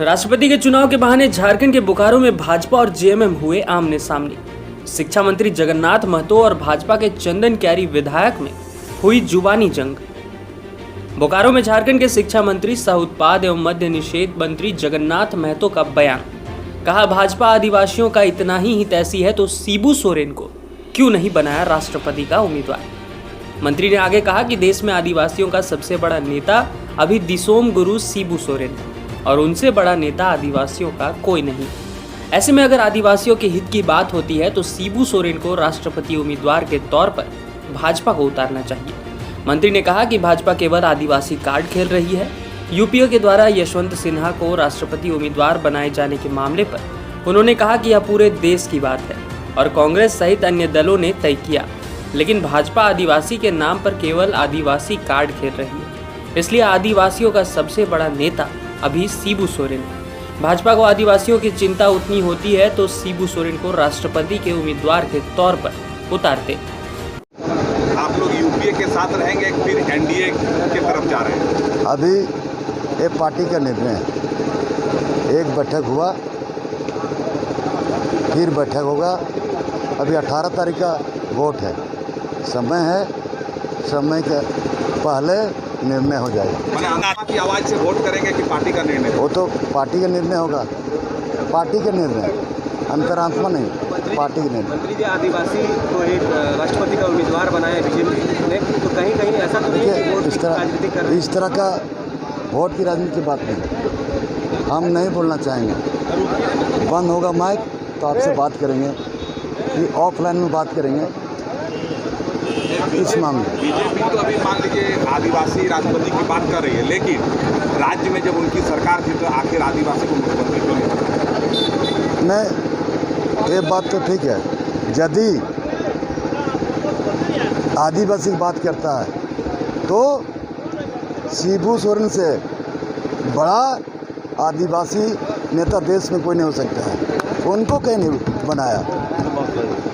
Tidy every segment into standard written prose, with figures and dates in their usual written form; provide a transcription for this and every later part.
राष्ट्रपति के चुनाव के बहाने झारखंड के बोकारो में भाजपा और जेएमएम हुए आमने सामने। शिक्षा मंत्री जगन्नाथ महतो और भाजपा के चंदन क्यारी विधायक में हुई जुबानी जंग। बोकारो में झारखंड के शिक्षा मंत्री सह उत्पाद एवं मद्य निषेध मंत्री जगन्नाथ महतो का बयान। कहा, भाजपा आदिवासियों का इतना ही हितैषी है तो शिबू सोरेन को क्यों नहीं बनाया राष्ट्रपति का उम्मीदवार। मंत्री ने आगे कहा कि देश में आदिवासियों का सबसे बड़ा नेता अभी दिसोम गुरु शिबू सोरेन है और उनसे बड़ा नेता आदिवासियों का कोई नहीं। ऐसे में अगर आदिवासियों के हित की बात होती है तो शिबू सोरेन को राष्ट्रपति उम्मीदवार के तौर पर भाजपा को उतारना चाहिए। मंत्री ने कहा कि भाजपा केवल आदिवासी कार्ड खेल रही है। यूपीए के द्वारा यशवंत सिन्हा को राष्ट्रपति उम्मीदवार बनाए जाने के मामले पर उन्होंने कहा कि यह पूरे देश की बात है और कांग्रेस सहित अन्य दलों ने तय किया, लेकिन भाजपा आदिवासी के नाम पर केवल आदिवासी कार्ड खेल रही है। इसलिए आदिवासियों का सबसे बड़ा नेता अभी शिबू सोरेन है। भाजपा को आदिवासियों की चिंता उतनी होती है तो शिबू सोरेन को राष्ट्रपति के उम्मीदवार के तौर पर उतारते। आप लोग यूपीए के साथ रहेंगे फिर एनडीए की तरफ जा रहे हैं? अभी एक पार्टी का निर्णय है। एक बैठक हुआ, फिर बैठक होगा। अभी 18 तारीख का वोट है, समय है, समय के पहले निर्णय हो जाएगा। आपकी आवाज़ से वोट करेंगे कि पार्टी का निर्णय? वो तो पार्टी का निर्णय होगा, पार्टी का निर्णय, अंतरात्मा नहीं, पार्टी का निर्णय। मंत्री जी आदिवासी को एक राष्ट्रपति का उम्मीदवार बनाया बीजेपी ने, तो कहीं कहीं ऐसा तो नहीं है कि इस तरह का वोट की राजनीति की बात नहीं, हम नहीं बोलना चाहेंगे। बंद होगा माइक तो आपसे बात करेंगे कि ऑफलाइन में बात करेंगे इस मामले। बीजेपी तो अभी मान लीजिए आदिवासी राष्ट्रपति की बात कर रही है, लेकिन राज्य में जब उनकी सरकार थी तो आखिर आदिवासी को मुख्यमंत्री क्यों नहीं? ये बात तो ठीक है, यदि आदिवासी की बात करता है तो शिबू सोरेन से बड़ा आदिवासी नेता देश में कोई नहीं हो सकता है। उनको क्या नहीं बनाया,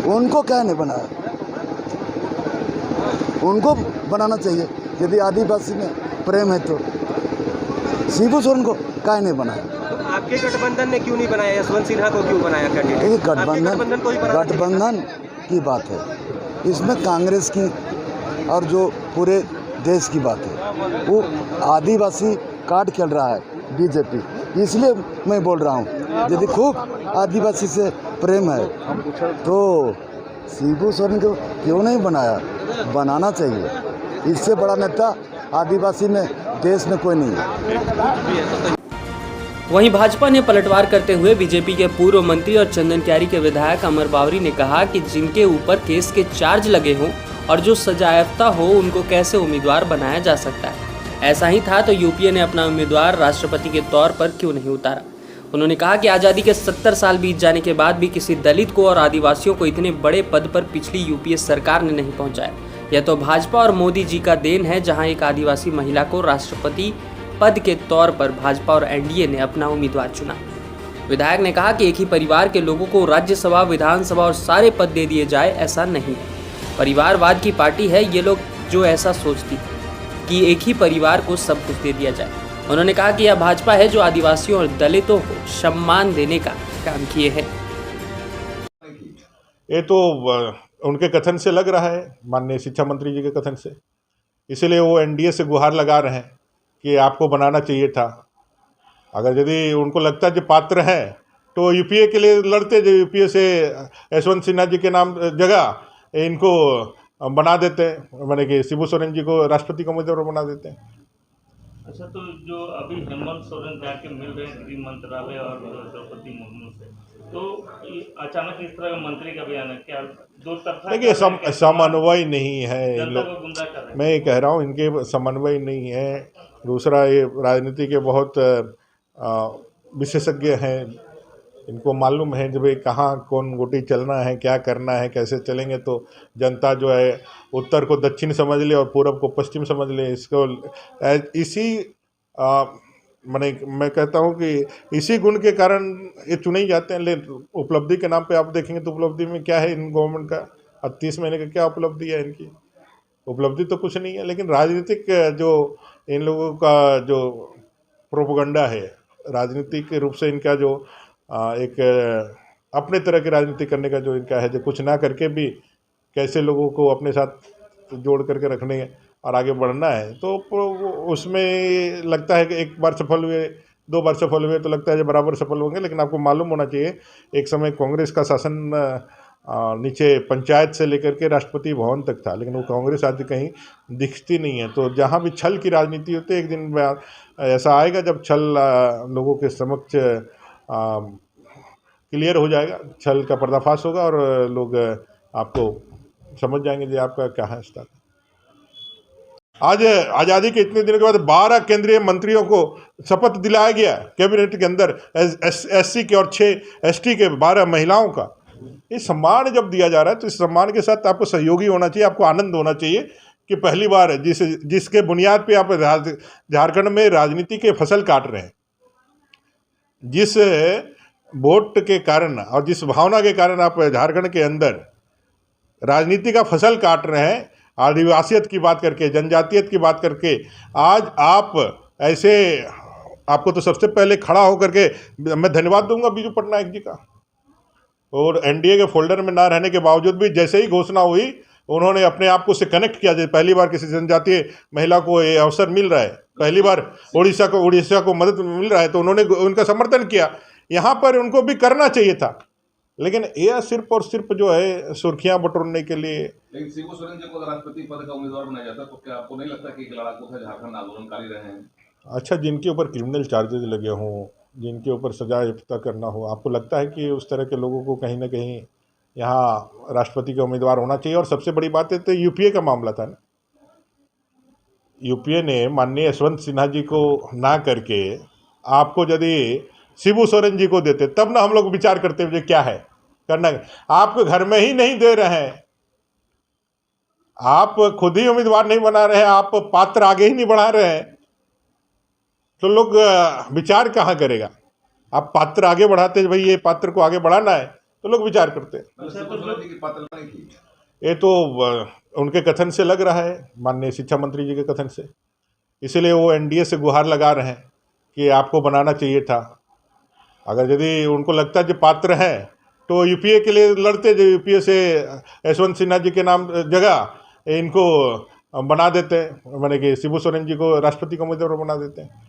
उनको क्या नहीं बनाया, उनको बनाना चाहिए। यदि आदिवासी में प्रेम है तो शिबू सोरेन को क्या नहीं बनाया। तो आपके गठबंधन ने क्यों नहीं बनाया? यशवंत सिन्हा को क्यों बनाया कैंडिडेट? गठबंधन की बात है, इसमें कांग्रेस की और जो पूरे देश की बात है। वो आदिवासी कार्ड खेल रहा है बीजेपी, इसलिए मैं बोल रहा हूँ यदि खूब आदिवासी से प्रेम है तो शिबू सोरेन को क्यों नहीं बनाया, बनाना चाहिए। इससे बड़ा नेता आदिवासी में देश में कोई नहीं है। वहीं भाजपा ने पलटवार करते हुए बीजेपी के पूर्व मंत्री और चंदन क्यारी के विधायक अमर बावरी ने कहा कि जिनके ऊपर केस के चार्ज लगे हों और जो सजायाफ्ता हो उनको कैसे उम्मीदवार बनाया जा सकता है। ऐसा ही था तो यूपीए ने अपना उम्मीदवार राष्ट्रपति के तौर पर क्यों नहीं उतारा। उन्होंने कहा कि आज़ादी के 70 साल बीत जाने के बाद भी किसी दलित को और आदिवासियों को इतने बड़े पद पर पिछली यूपीए सरकार ने नहीं पहुंचाया। यह तो भाजपा और मोदी जी का देन है, जहां एक आदिवासी महिला को राष्ट्रपति पद के तौर पर भाजपा और एनडीए ने अपना उम्मीदवार चुना। विधायक ने कहा कि एक ही परिवार के लोगों को राज्यसभा, विधानसभा और सारे पद दे दिए जाए, ऐसा नहीं है। परिवारवाद की पार्टी है ये लोग जो ऐसा सोचती है कि एक ही परिवार को सब कुछ दे दिया जाए। उन्होंने कहा कि यह भाजपा है जो आदिवासियों और दलितों को सम्मान देने का काम किए हैं। ये तो उनके कथन से लग रहा है, माननीय शिक्षा मंत्री जी के कथन से, इसीलिए वो एनडीए से गुहार लगा रहे हैं कि आपको बनाना चाहिए था। अगर यदि उनको लगता है कि पात्र हैं तो यूपीए के लिए लड़ते, जो यूपीए से यशवंत सिन्हा जी के नाम जगह इनको बना देते, माने कि शिबू सोरेन जी को राष्ट्रपति का उम्मीदवार बना देते हैं। अच्छा, तो जो अभी हेमंत सोरेन जाके मिल रहे हैं गृह मंत्रालय और द्रौपदी मुर्मू से, तो अचानक इस तरह का मंत्री का बयान है, क्या दो तरफा? देखिए, समन्वय नहीं है। मैं ये कह रहा हूँ, इनके समन्वय नहीं है। दूसरा, ये राजनीति के बहुत विशेषज्ञ हैं, इनको मालूम है जब कहाँ कौन गोटी चलना है, क्या करना है, कैसे चलेंगे। तो जनता जो है उत्तर को दक्षिण समझ ले और पूरब को पश्चिम समझ ले। इसको इसी मैं कहता हूँ कि इसी गुण के कारण ये चुने ही जाते हैं। लेकिन उपलब्धि के नाम पे आप देखेंगे तो उपलब्धि में क्या है इन गवर्नमेंट का? 38 महीने का क्या उपलब्धि है इनकी? उपलब्धि तो कुछ नहीं है। लेकिन राजनीतिक जो इन लोगों का जो प्रोपेगेंडा है, राजनीतिक रूप से इनका जो एक अपने तरह की राजनीति करने का जो इनका है, जो कुछ ना करके भी कैसे लोगों को अपने साथ जोड़ करके रखने और आगे बढ़ना है, तो उसमें लगता है कि एक बार सफल हुए, 2 बार सफल हुए तो लगता है जो बराबर सफल होंगे। लेकिन आपको मालूम होना चाहिए, एक समय कांग्रेस का शासन नीचे पंचायत से लेकर के राष्ट्रपति भवन तक था, लेकिन वो कांग्रेस आज कहीं दिखती नहीं है। तो जहाँ भी छल की राजनीति होती है, एक दिन ऐसा आएगा जब छल लोगों के समक्ष क्लियर हो जाएगा, छल का पर्दाफाश होगा और लोग आपको समझ जाएंगे कि आपका क्या है स्तर। आज आज़ादी के इतने दिनों के बाद 12 केंद्रीय मंत्रियों को शपथ दिलाया गया कैबिनेट के अंदर, एससी के और 6 एसटी के, 12 महिलाओं का। ये सम्मान जब दिया जा रहा है तो इस सम्मान के साथ आपको सहयोगी होना चाहिए, आपको आनंद होना चाहिए कि पहली बार जिसके बुनियाद पे आप झारखंड में राजनीति के फसल काट रहे हैं, जिस वोट के कारण और जिस भावना के कारण आप झारखंड के अंदर राजनीति का फसल काट रहे हैं, आदिवासियत की बात करके, जनजातीयत की बात करके, आज आप ऐसे, आपको तो सबसे पहले खड़ा होकर के मैं धन्यवाद दूंगा बीजू पटनायक जी का। और एनडीए के फोल्डर में ना रहने के बावजूद भी जैसे ही घोषणा हुई, उन्होंने अपने आप को से कनेक्ट किया। जैसे पहली बार किसी जनजातीय महिला को ये अवसर मिल रहा है, पहली बार उड़ीसा को मदद मिल रहा है, तो उन्होंने उनका समर्थन किया। यहाँ पर उनको भी करना चाहिए था, लेकिन यह सिर्फ और सिर्फ जो है सुर्खियां बटोरने के लिए। लेकिन शिबू सोरेन जी को अगर राष्ट्रपति पद का उम्मीदवार बनाया जाता तो क्या आपको नहीं लगता कि एक लड़ाकू था, झारखंड आंदोलनकारी रहे हैं? अच्छा, जिनके ऊपर क्रिमिनल चार्जेस लगे हों, जिनके ऊपर सजा याफ्ता करना हो, आपको लगता है कि उस तरह के लोगों को कहीं ना कहीं यहाँ राष्ट्रपति का उम्मीदवार होना चाहिए? और सबसे बड़ी बात है तो यूपीए का मामला था ना, यूपीए ने माननीय यशवंत सिन्हा जी को ना करके आपको यदि शिबू सोरेन जी को देते, तब ना हम लोग विचार करते हुए क्या है करना। आपको घर में ही नहीं दे रहे हैं, आप खुद ही उम्मीदवार नहीं बना रहे हैं, आप पात्र आगे ही नहीं बढ़ा रहे हैं, तो लोग विचार कहाँ करेगा? आप पात्र आगे बढ़ाते, भाई ये पात्र को आगे बढ़ाना है, तो लोग विचार करते। ये तो उनके कथन से लग रहा है, माननीय शिक्षा मंत्री जी के कथन से, इसीलिए वो एनडीए से गुहार लगा रहे हैं कि आपको बनाना चाहिए था। अगर यदि उनको लगता है जो पात्र हैं तो यूपीए के लिए लड़ते, जो यूपीए से यशवंत सिन्हा जी के नाम जगह इनको बना देते, माने कि शिबू सोरेन जी को राष्ट्रपति का उम्मीदवार बना देते हैं।